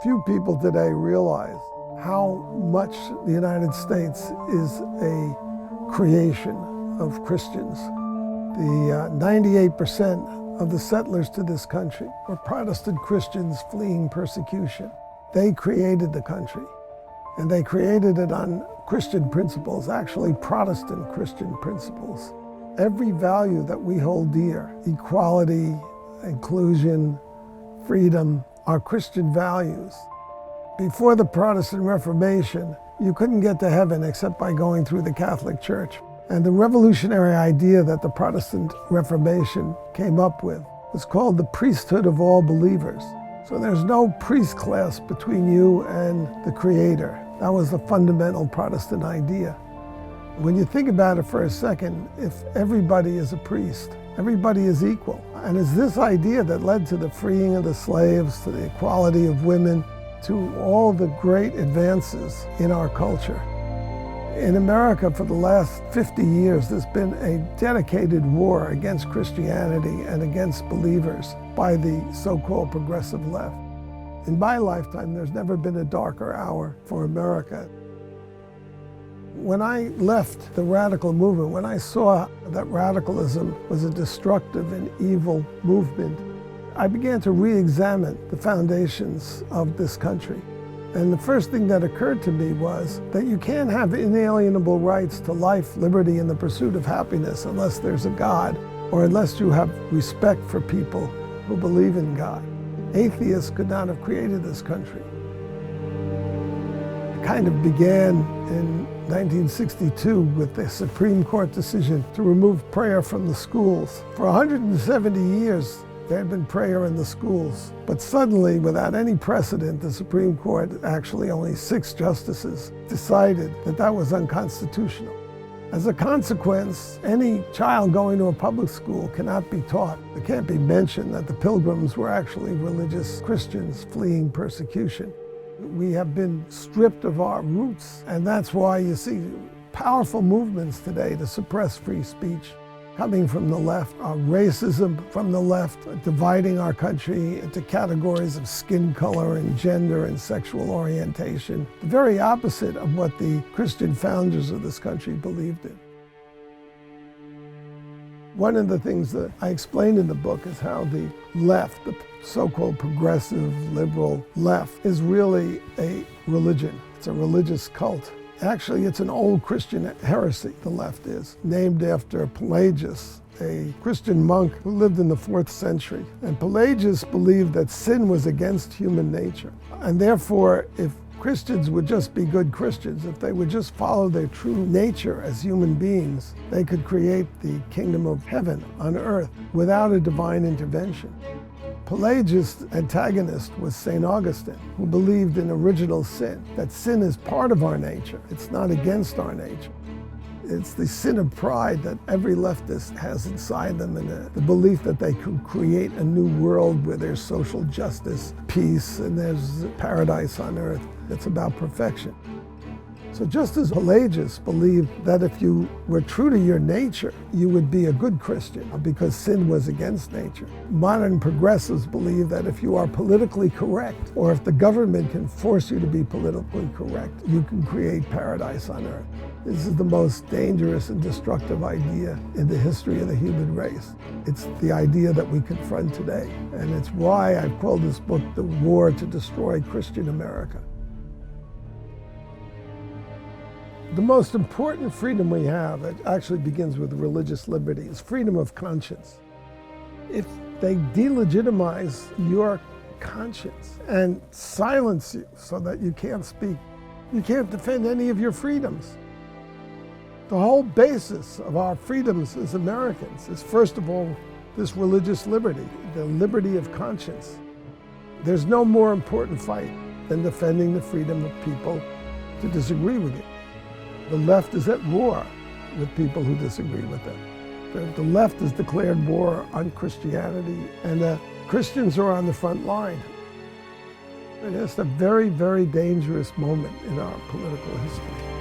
Few people today realize how much the United States is a creation of Christians. The 98% of the settlers to this country were Protestant Christians fleeing persecution. They created the country, and they created it on Christian principles, actually Protestant Christian principles. Every value that we hold dear, equality, inclusion, freedom, are Christian values. Before the Protestant Reformation, you couldn't get to heaven except by going through the Catholic Church. And the revolutionary idea that the Protestant Reformation came up with was called the priesthood of all believers. So there's no priest class between you and the Creator. That was the fundamental Protestant idea. When you think about it for a second, if everybody is a priest, everybody is equal. And it's this idea that led to the freeing of the slaves, to the equality of women, to all the great advances in our culture. In America, for the last 50 years, there's been a dedicated war against Christianity and against believers by the so-called progressive left. In my lifetime, there's never been a darker hour for America. When I left the radical movement, when I saw that radicalism was a destructive and evil movement, I began to re-examine the foundations of this country. And the first thing that occurred to me was that you can't have inalienable rights to life, liberty, and the pursuit of happiness unless there's a God, or unless you have respect for people who believe in God. Atheists could not have created this country. It kind of began in 1962 with the Supreme Court decision to remove prayer from the schools. For 170 years, there had been prayer in the schools. But suddenly, without any precedent, the Supreme Court, actually only 6 justices, decided that that was unconstitutional. As a consequence, any child going to a public school cannot be taught. It can't be mentioned that the Pilgrims were actually religious Christians fleeing persecution. We have been stripped of our roots, and that's why you see powerful movements today to suppress free speech coming from the left, racism from the left, dividing our country into categories of skin color and gender and sexual orientation, the very opposite of what the Christian founders of this country believed in. One of the things that I explained in the book is how the left, the so-called progressive, liberal left, is really a religion. It's a religious cult. Actually, it's an old Christian heresy, the left is, named after Pelagius, a Christian monk who lived in the 4th century. And Pelagius believed that sin was against human nature. And therefore, if Christians would just be good Christians, if they would just follow their true nature as human beings, they could create the kingdom of heaven on earth without a divine intervention. Pelagius' antagonist was St. Augustine, who believed in original sin, that sin is part of our nature. It's not against our nature. It's the sin of pride that every leftist has inside them, and the belief that they could create a new world where there's social justice, peace, and there's paradise on earth. It's about perfection. So just as Pelagius believed that if you were true to your nature, you would be a good Christian because sin was against nature, modern progressives believe that if you are politically correct, or if the government can force you to be politically correct, you can create paradise on earth. This is the most dangerous and destructive idea in the history of the human race. It's the idea that we confront today. And it's why I've called this book The War to Destroy Christian America. The most important freedom we have, it actually begins with religious liberty, is freedom of conscience. If they delegitimize your conscience and silence you so that you can't speak, you can't defend any of your freedoms. The whole basis of our freedoms as Americans is, first of all, this religious liberty, the liberty of conscience. There's no more important fight than defending the freedom of people to disagree with you. The left is at war with people who disagree with them. The left has declared war on Christianity, and the Christians are on the front line. And it's a very, very dangerous moment in our political history.